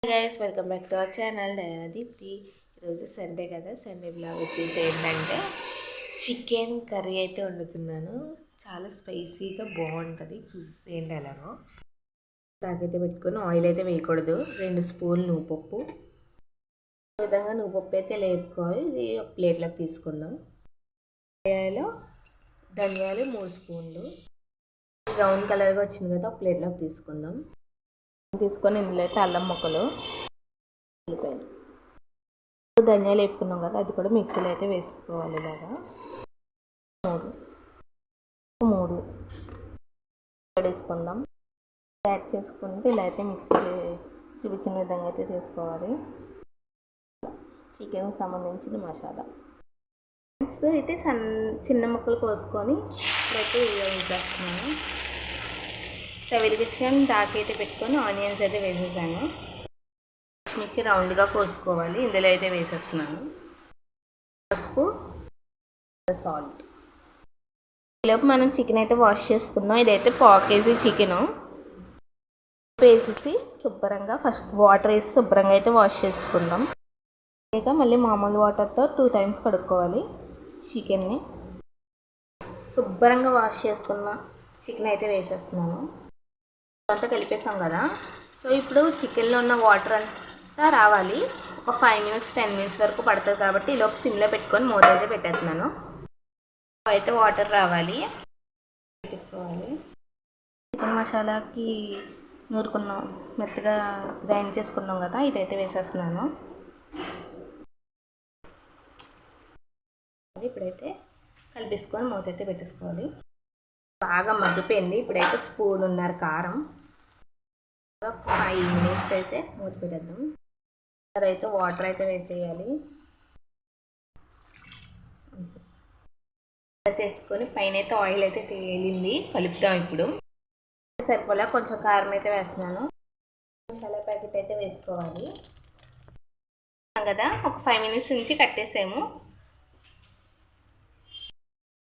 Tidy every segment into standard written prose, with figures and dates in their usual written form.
Guys welcome back to our channel Deepti. ఈరోజు Sunday కదా, Sunday blog వచ్చేసి ఏంటంటే చికెన్ కర్రీ అయితే వండుతున్నాను. చాలా స్పైసీగా బాగుంటుంది, చూసేయండి ఎలానో. తాకైతే పెట్టుకొని ఆయిల్ అయితే వేయకూడదు. 2 స్పూన్లు నువ్వుపప్పు, ఈ విధంగా నువ్వుపప్పు అయితే లేపుకోవాలి. ఇది ఒక ప్లేట్లోకి తీసుకుందాం. ధనియాలు 3 స్పూన్లు, బ్రౌన్ కలర్గా వచ్చింది కదా, ఒక ప్లేట్లోకి తీసుకుందాం. తీసుకొని ఇందులో అయితే అల్లం ముక్కలు, ఉల్లిపాయలు, ధనియాలు వేపుకున్నాం కదా, అది కూడా మిక్సీలో అయితే వేసుకోవాలి. ఇలాగా మూడు వేసుకుందాం. యాడ్ చేసుకుంటే ఇలా అయితే మిక్సీ చూపించిన విధంగా అయితే చేసుకోవాలి. చికెన్కి సంబంధించిన మసాలా అయితే చిన్న ముక్కలు కోసుకొని ఇప్పుడైతే వేసేస్తున్నాను. వెలిగించుకొని దాకైతే పెట్టుకొని ఆనియన్స్ అయితే వేసేసాను. పచ్చిమిర్చి రౌండ్గా కోసుకోవాలి, ఇందులో అయితే వేసేస్తున్నాను. పసుపు, సాల్ట్. ఈలోపు మనం చికెన్ అయితే వాష్ చేసుకుందాం. ఇదైతే 1/4 కేజీ చికెను వేసేసి శుభ్రంగా ఫస్ట్ వాటర్ వేసి శుభ్రంగా అయితే వాష్ చేసుకుందాం. ఇక మళ్ళీ మామూలు వాటర్తో 2 టైమ్స్ కడుక్కోవాలి. చికెన్ని శుభ్రంగా వాష్ చేసుకున్న చికెన్ అయితే వేసేస్తున్నాను. అంతా కలిపేసాం కదా, సో ఇప్పుడు చికెన్లో ఉన్న వాటర్ అంతా రావాలి. ఒక 5 మినిట్స్ 10 మినిట్స్ వరకు పడుతుంది కాబట్టి ఈలోపు సిమ్లో పెట్టుకొని మూత అయితే పెట్టేస్తున్నాను. అయితే వాటర్ రావాలి, తీసుకోవాలి. చికెన్ మసాలాకి నూరుకున్నాం, మెత్తగా గ్రైండ్ చేసుకున్నాం కదా, ఇదైతే వేసేస్తున్నాను. ఇప్పుడైతే కలిపేసుకొని మూత అయితే పెట్టేసుకోవాలి. బాగా మగ్గిపోయింది. ఇప్పుడైతే 1.5 స్పూన్ కారం, 5 మినిట్స్ అయితే మూత పెట్టేద్దాం. అదైతే వాటర్ అయితే వేసేయాలి. వేసుకొని పైన అయితే ఆయిల్ అయితే తేలింది, కలుపుతాం. ఇప్పుడు సరిపోలే కొంచెం కారం అయితే వేస్తున్నాను. మసాలా ప్యాకెట్ అయితే వేసుకోవాలి కదా. ఒక 5 మినిట్స్ నుంచి కట్టేసాము.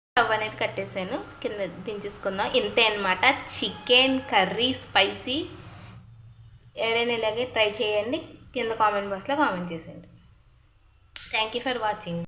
స్టవ్ అనేది కట్టేసాను, కింద దించేసుకుందాం. ఇంతే అనమాట చికెన్ కర్రీ స్పైసీ. ఎవరైనా ఇలాగే ట్రై చేయండి, కింద కామెంట్ బాక్స్లో కామెంట్ చేసేయండి. Thank you for watching.